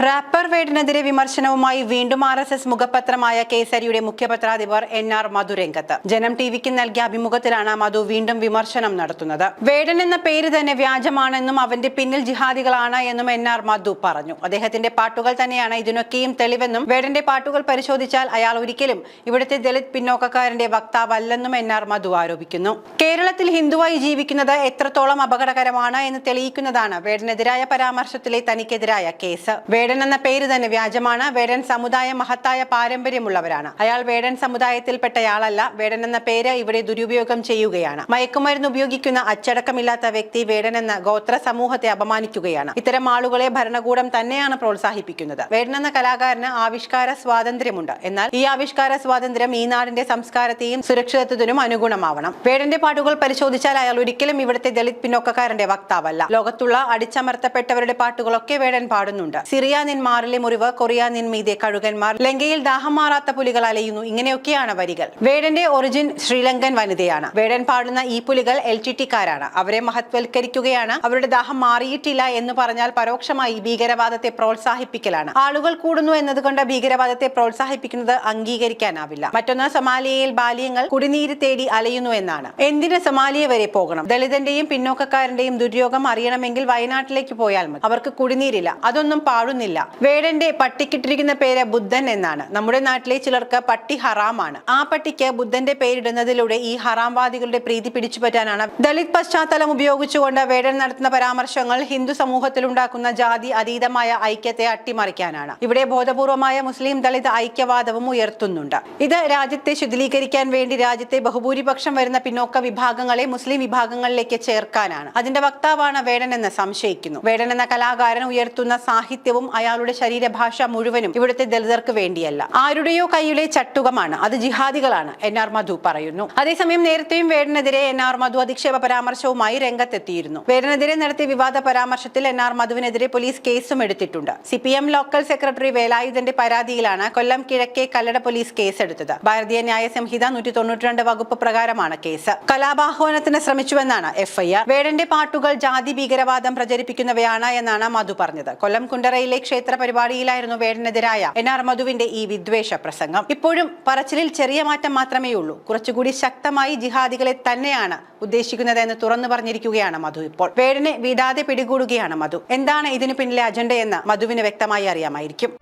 Wrapper വേഡിനെതിരെ വിമർശനവുമായി വീണ്ടും RSS മുഖപത്രമായ കേസരിയുടെ മുഖ്യപത്രാധിപർ NR മധു രംഗത്ത്. ജനം ടിവിക്ക് നൽകിയ അഭിമുഖത്തിലാണ് മധു വീണ്ടും വിമർശനം നടത്തുന്നത്. വേടൻ എന്ന പേര് തന്നെ വ്യാജമാണെന്നും അവന്റെ പിന്നിൽ ജിഹാദികളാണ് എന്നും NR മധു പറഞ്ഞു. അദ്ദേഹത്തിന്റെ പാട്ടുകൾ തന്നെയാണ് ഇതിനൊക്കെയും തെളിവെന്നും വേടന്റെ പാട്ടുകൾ പരിശോധിച്ചാൽ അയാൾ ഒരിക്കലും ഇവിടുത്തെ ദളിത് പിന്നോക്കക്കാരന്റെ വക്താവല്ലെന്നും NR മധു ആരോപിക്കുന്നു. കേരളത്തിൽ ഹിന്ദുവായി ജീവിക്കുന്നത് എത്രത്തോളം അപകടകരമാണ് എന്ന് തെളിയിക്കുന്നതാണ് വേടനെതിരായ പരാമർശത്തിലെ തനിക്കെതിരായ കേസ്. വേടൻ എന്ന പേര് തന്നെ വ്യാജമാണ്. വേടൻ സമുദായം മഹത്തായ പാരമ്പര്യമുള്ളവരാണ്. അയാൾ വേടൻ സമുദായത്തിൽപ്പെട്ടയാളല്ല. വേടൻ എന്ന പേര് ഇവിടെ ദുരുപയോഗം ചെയ്യുകയാണ്. മയക്കുമരുന്ന് ഉപയോഗിക്കുന്ന അച്ചടക്കമില്ലാത്ത വ്യക്തി വേടൻ എന്ന ഗോത്ര സമൂഹത്തെ അപമാനിക്കുകയാണ്. ഇത്തരം ആളുകളെ ഭരണകൂടം തന്നെയാണ് പ്രോത്സാഹിപ്പിക്കുന്നത്. വേടൻ എന്ന കലാകാരന് ആവിഷ്കാര സ്വാതന്ത്ര്യമുണ്ട്. എന്നാൽ ഈ ആവിഷ്കാര സ്വാതന്ത്ര്യം ഈ നാടിന്റെ സംസ്കാരത്തെയും സുരക്ഷിതത്വത്തിനും അനുഗുണമാവണം. വേടന്റെ പാട്ടുകൾ പരിശോധിച്ചാൽ അയാൾ ഒരിക്കലും ഇവിടുത്തെ ദളിത് പിന്നോക്കക്കാരന്റെ വക്താവല്ല. ലോകത്തുള്ള അടിച്ചമർത്തപ്പെട്ടവരുടെ പാട്ടുകളൊക്കെ വേടൻ പാടുന്നുണ്ട്. സിറിയ നിൻ മാറിലെ മുറിവ്, കൊറിയ നിൻ മീതെ കഴുകന്മാർ, ലങ്കയിൽ ദാഹം മാറാത്ത പുലികൾ അലയുന്നു, ഇങ്ങനെയൊക്കെയാണ് വരികൾ. വേടന്റെ ഒറിജിൻ ശ്രീലങ്കൻ വനിതയാണ്. വേടൻ പാടുന്ന ഈ പുലികൾ LTT-കാരാണ്. അവരെ മഹത്വൽക്കരിക്കുകയാണ്. അവരുടെ ദാഹം മാറിയിട്ടില്ല എന്ന് പറഞ്ഞാൽ പരോക്ഷമായി ഭീകരവാദത്തെ പ്രോത്സാഹിപ്പിക്കലാണ്. ആളുകൾ കൂടുന്നു എന്നതുകൊണ്ട് ഭീകരവാദത്തെ പ്രോത്സാഹിപ്പിക്കുന്നത് അംഗീകരിക്കാനാവില്ല. മറ്റൊന്ന്, സൊമാലിയയിൽ ബാല്യങ്ങൾ കുടിനീര് തേടി അലയുന്നു എന്നാണ്. എന്തിന് സൊമാലിയ വരെ പോകണം? ദളിതന്റെയും പിന്നോക്കക്കാരന്റെയും ദുര്യോഗം അറിയണമെങ്കിൽ വയനാട്ടിലേക്ക് പോയാൽ മതി. അവർക്ക് കുടിനീരില്ല, അതൊന്നും പാടുന്നില്ല. വേടന്റെ പട്ടിക്കിട്ടിരിക്കുന്ന പേര് ബുദ്ധൻ എന്നാണ്. നമ്മുടെ നാട്ടിലെ ചിലർക്ക് പട്ടി ഹറാമാണ്. ആ പട്ടിക്ക് ബുദ്ധന്റെ പേരിടുന്നതിലൂടെ ഈ ഹറാംവാദികളുടെ പ്രീതി പിടിച്ചുപറ്റാനാണ്. ദളിത് പശ്ചാത്തലം ഉപയോഗിച്ചുകൊണ്ട് വേടൻ നടത്തുന്ന പരാമർശങ്ങൾ ഹിന്ദു സമൂഹത്തിൽ ഉണ്ടാക്കുന്ന ജാതി അതീതമായ ഐക്യത്തെ അട്ടിമറിക്കാനാണ്. ഇവിടെ ബോധപൂർവമായ മുസ്ലിം ദളിത് ഐക്യവാദവും ഉയർത്തുന്നുണ്ട്. ഇത് രാജ്യത്തെ ശിഥിലീകരിക്കാൻ വേണ്ടി രാജ്യത്തെ ബഹുഭൂരിപക്ഷം വരുന്ന പിന്നോക്ക വിഭാഗങ്ങളെ മുസ്ലിം വിഭാഗങ്ങളിലേക്ക് ചേർക്കാനാണ്. അതിന്റെ വക്താവാണ് വേടൻ എന്ന് സംശയിക്കുന്നു. വേടൻ എന്ന കലാകാരൻ ഉയർത്തുന്ന സാഹിത്യവും അയാളുടെ ശരീരഭാഷ മുഴുവനും ഇവിടുത്തെ ദളിതർക്ക് വേണ്ടിയല്ല. ആരുടെയോ കയ്യിലെ ചട്ടുകമാണ്. അത് ജിഹാദികളാണ്, NR മധു പറയുന്നു. അതേസമയം നേരത്തെയും വേടനെതിരെ NR മധു അധിക്ഷേപ പരാമർശവുമായി രംഗത്തെത്തിയിരുന്നു. വേടനെതിരെ നടത്തിയ വിവാദ പരാമർശത്തിൽ NR മധുവിനെതിരെ പോലീസ് കേസും എടുത്തിട്ടുണ്ട്. CPM ലോക്കൽ സെക്രട്ടറി വേലായുധന്റെ പരാതിയിലാണ് കൊല്ലം കിഴക്കേ കല്ലട പോലീസ് കേസെടുത്തത്. ഭാരതീയ ന്യായ സംഹിത 192 വകുപ്പ് പ്രകാരമാണ് കേസ്. കലാപാഹ്വാനത്തിന് ശ്രമിച്ചുവെന്നാണ് FIR. വേടന്റെ പാട്ടുകൾ ജാതി ഭീകരവാദം പ്രചരിപ്പിക്കുന്നവയാണ് എന്നാണ് മധു പറഞ്ഞത്. കൊല്ലം കുണ്ടറയിലെ ക്ഷേത്ര പരിപാടിയിലായിരുന്നു വേടനെതിരായ NR മധുവിന്റെ ഈ വിദ്വേഷ പ്രസംഗം. ഇപ്പോഴും പറച്ചിലിൽ ചെറിയ മാറ്റം മാത്രമേ ഉള്ളൂ. കുറച്ചുകൂടി ശക്തമായി ജിഹാദികളെ തന്നെയാണ് ഉദ്ദേശിക്കുന്നത് എന്ന് തുറന്നു പറഞ്ഞിരിക്കുകയാണ് മധു. ഇപ്പോൾ വേടനെ വിടാതെ പിടികൂടുകയാണ് മധു. എന്താണ് ഇതിനു പിന്നിലെ അജണ്ടയെന്ന് മധുവിന് വ്യക്തമായി അറിയാമായിരിക്കും.